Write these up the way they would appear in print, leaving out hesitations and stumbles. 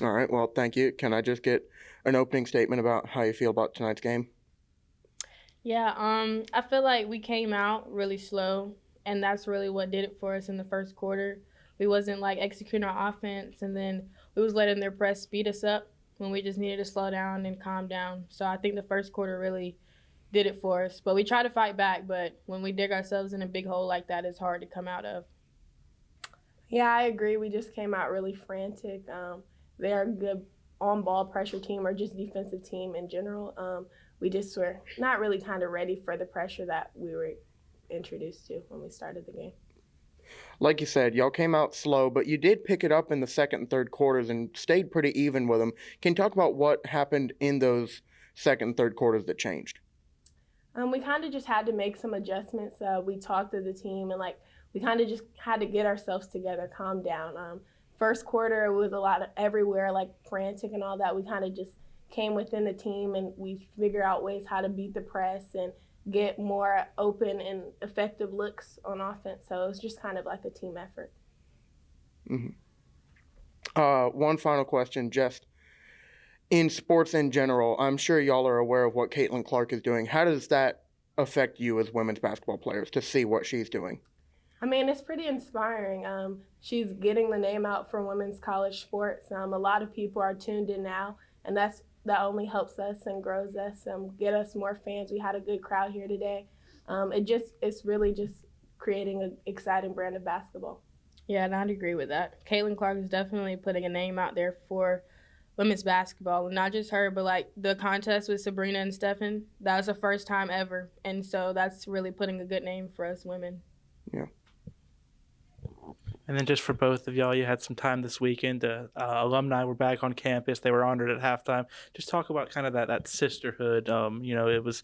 All right, well, thank you. Can I just get an opening statement about how you feel about tonight's game? Yeah, I feel like we came out really slow, and that's really what did it for us in the first quarter. We wasn't like executing our offense, and then we was letting their press speed us up when we just needed to slow down and calm down. So I think the first quarter really did it for us. But we tried to fight back, but when we dig ourselves in a big hole like that, it's hard to come out of. Yeah, I agree. We just came out really frantic. They're a good on-ball pressure team or just defensive team in general. We just were not really kind of ready for the pressure that we were introduced to when we started the game. Like you said, y'all came out slow, but you did pick it up in the second and third quarters and stayed pretty even with them. Can you talk about what happened in those second and third quarters that changed? We kind of just had to make some adjustments. We talked to the team and we kind of just had to get ourselves together, calm down. First quarter it was a lot of everywhere, like frantic and all that. We kind of just came within the team and we figure out ways how to beat the press and get more open and effective looks on offense. So it was just kind of like a team effort. One final question, just in sports in general, I'm sure y'all are aware of what Caitlin Clark is doing. How does that affect you as women's basketball players to see what she's doing? I mean, it's pretty inspiring. She's getting the name out for women's college sports. A lot of people are tuned in now, and that only helps us and grows us, get us more fans. We had a good crowd here today. It's really just creating an exciting brand of basketball. Yeah, and I'd agree with that. Caitlin Clark is definitely putting a name out there for women's basketball, and not just her, but like the contest with Sabrina and Stefan. That was the first time ever, and so that's really putting a good name for us women. Yeah. And then just for both of y'all, you had some time this weekend. Alumni were back on campus. They were honored at halftime. Just talk about kind of that sisterhood. It was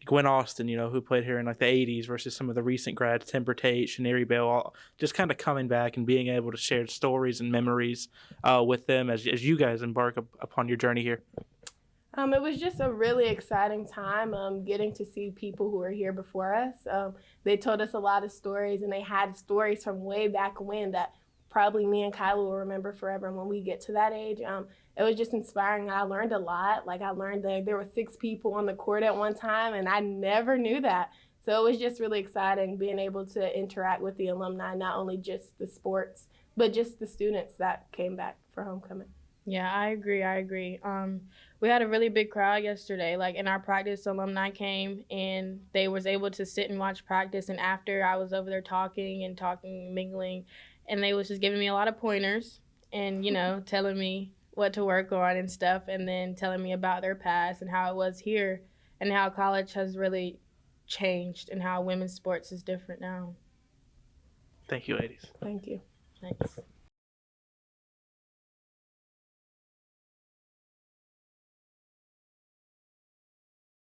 Gwen Austin, who played here in like the 80s versus some of the recent grads, Timber Tate, Shaneri Bell, all just kind of coming back and being able to share stories and memories with them as you guys embark upon your journey here. It was just a really exciting time getting to see people who were here before us. They told us a lot of stories, and they had stories from way back when that probably me and Kylah will remember forever when we get to that age. It was just inspiring. I learned a lot. I learned that there were 6 people on the court at one time, and I never knew that. So it was just really exciting being able to interact with the alumni, not only just the sports, but just the students that came back for homecoming. Yeah, I agree. We had a really big crowd yesterday. Like in our practice, alumni came and they was able to sit and watch practice. And after, I was over there talking, mingling, and they was just giving me a lot of pointers and telling me what to work on and stuff, and then telling me about their past and how it was here and how college has really changed and how women's sports is different now. Thank you, ladies. Thank you. Thanks.